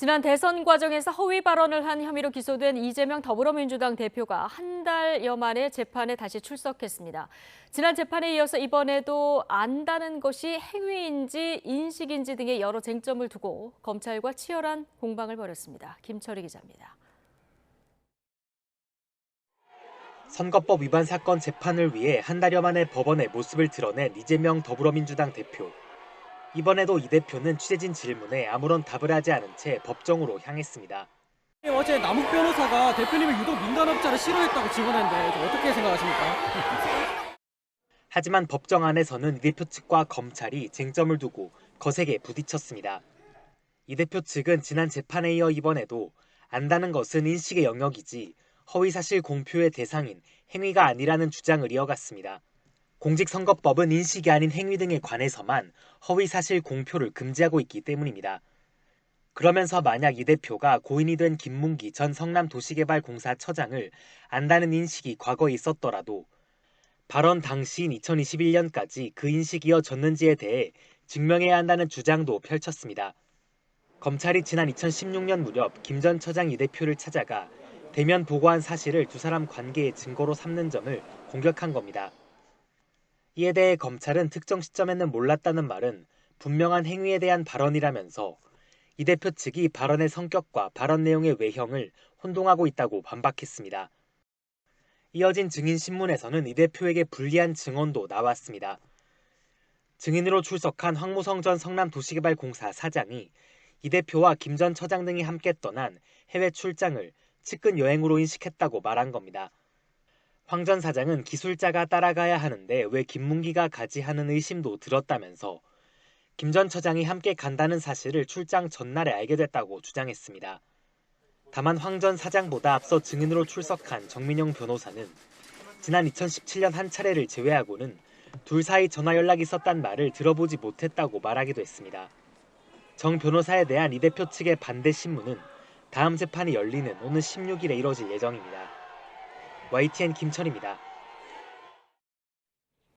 지난 대선 과정에서 허위 발언을 한 혐의로 기소된 이재명 더불어민주당 대표가 한 달여 만에 재판에 다시 출석했습니다. 지난 재판에 이어서 이번에도 안다는 것이 행위인지 인식인지 등의 여러 쟁점을 두고 검찰과 치열한 공방을 벌였습니다. 김철희 기자입니다. 선거법 위반 사건 재판을 위해 한 달여 만에 법원에 모습을 드러낸 이재명 더불어민주당 대표. 이번에도 이 대표는 취재진 질문에 아무런 답을 하지 않은 채 법정으로 향했습니다. 어제 남욱 변호사가 대표님을 유독 민간업자를 싫어했다고 증언했는데 어떻게 생각하십니까? 하지만 법정 안에서는 이 대표 측과 검찰이 쟁점을 두고 거세게 부딪혔습니다. 이 대표 측은 지난 재판에 이어 이번에도 안다는 것은 인식의 영역이지 허위사실 공표의 대상인 행위가 아니라는 주장을 이어갔습니다. 공직선거법은 인식이 아닌 행위 등에 관해서만 허위사실 공표를 금지하고 있기 때문입니다. 그러면서 만약 이 대표가 고인이 된 김문기 전 성남도시개발공사 처장을 안다는 인식이 과거에 있었더라도 발언 당시인 2021년까지 그 인식이 이어졌는지에 대해 증명해야 한다는 주장도 펼쳤습니다. 검찰이 지난 2016년 무렵 김 전 처장 이 대표를 찾아가 대면 보고한 사실을 두 사람 관계의 증거로 삼는 점을 공격한 겁니다. 이에 대해 검찰은 특정 시점에는 몰랐다는 말은 분명한 행위에 대한 발언이라면서 이 대표 측이 발언의 성격과 발언 내용의 외형을 혼동하고 있다고 반박했습니다. 이어진 증인 신문에서는 이 대표에게 불리한 증언도 나왔습니다. 증인으로 출석한 황무성 전 성남도시개발공사 사장이 이 대표와 김 전 처장 등이 함께 떠난 해외 출장을 측근 여행으로 인식했다고 말한 겁니다. 황 전 사장은 기술자가 따라가야 하는데 왜 김문기가 가지 하는 의심도 들었다면서 김 전 처장이 함께 간다는 사실을 출장 전날에 알게 됐다고 주장했습니다. 다만 황 전 사장보다 앞서 증인으로 출석한 정민영 변호사는 지난 2017년 한 차례를 제외하고는 둘 사이 전화 연락이 있었단 말을 들어보지 못했다고 말하기도 했습니다. 정 변호사에 대한 이 대표 측의 반대 신문은 다음 재판이 열리는 오는 16일에 이뤄질 예정입니다. YTN 김철입니다.